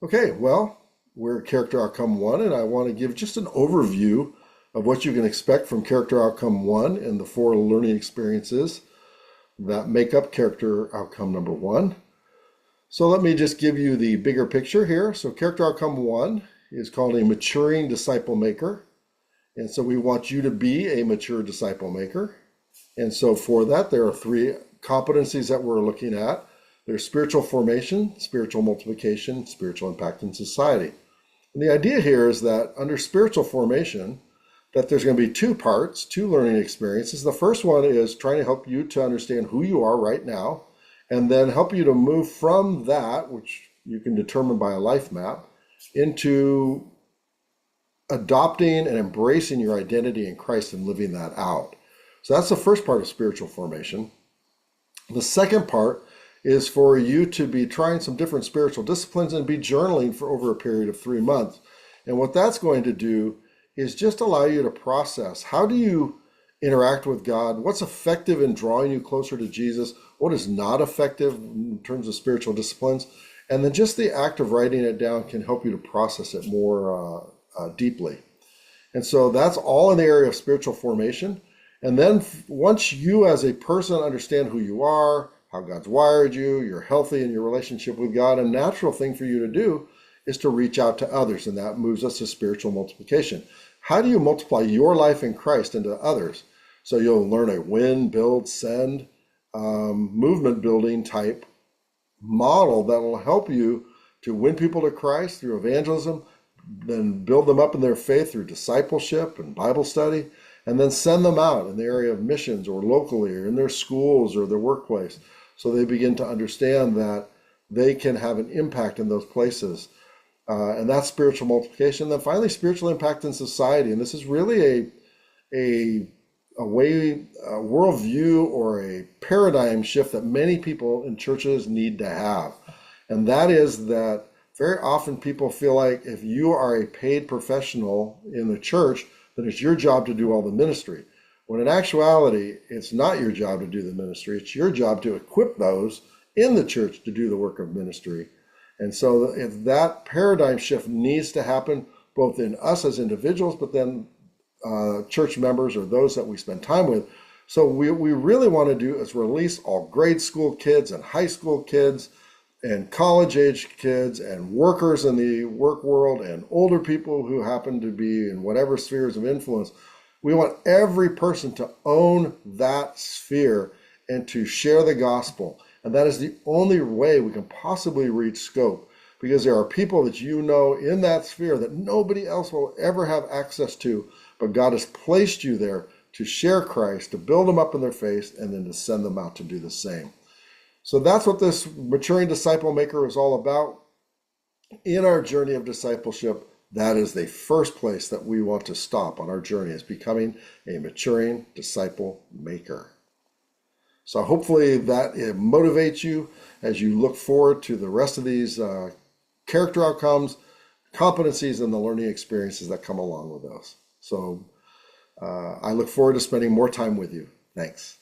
Okay, well, we're Character Outcome 1, and I want to give just an overview of what you can expect from Character Outcome 1 and the four learning experiences that make up Character Outcome number 1. So let me just give you the bigger picture here. So Character Outcome 1 is called a maturing disciple maker. And so we want you to be a mature disciple maker. And so for that, there are three competencies that we're looking at. There's spiritual formation, spiritual multiplication, spiritual impact in society. And the idea here is that under spiritual formation, that there's going to be two parts, two learning experiences. The first one is trying to help you to understand who you are right now, and then help you to move from that, which you can determine by a life map, into adopting and embracing your identity in Christ and living that out. So that's the first part of spiritual formation. The second part is for you to be trying some different spiritual disciplines and be journaling for over a period of 3 months. And what that's going to do is just allow you to process, how do you interact with God? What's effective in drawing you closer to Jesus? What is not effective in terms of spiritual disciplines? And then just the act of writing it down can help you to process it more deeply. And so that's all in the area of spiritual formation. And then once you as a person understand who you are, how God's wired you, you're healthy in your relationship with God, a natural thing for you to do is to reach out to others. And that moves us to spiritual multiplication. How do you multiply your life in Christ into others? So you'll learn a win, build, send, movement building type model that will help you to win people to Christ through evangelism, then build them up in their faith through discipleship and Bible study, and then send them out in the area of missions or locally or in their schools or their workplace, so they begin to understand that they can have an impact in those places. And that's spiritual multiplication. Then finally, spiritual impact in society. And this is really a worldview or a paradigm shift that many people in churches need to have. And that is that very often people feel like if you are a paid professional in the church, then it's your job to do all the ministry. When in actuality, it's not your job to do the ministry. It's your job to equip those in the church to do the work of ministry. And so if that paradigm shift needs to happen both in us as individuals, but then church members or those that we spend time with. So we really want to do is release all grade school kids and high school kids and college age kids and workers in the work world and older people who happen to be in whatever spheres of influence. We want every person to own that sphere and to share the gospel. And that is the only way we can possibly reach scope, because there are people that you know in that sphere that nobody else will ever have access to, but God has placed you there to share Christ, to build them up in their faith, and then to send them out to do the same. So that's what this maturing disciple maker is all about. In our journey of discipleship, that is the first place that we want to stop on our journey, is becoming a maturing disciple maker. So hopefully that it motivates you as you look forward to the rest of these character outcomes, competencies, and the learning experiences that come along with those. So I look forward to spending more time with you. Thanks.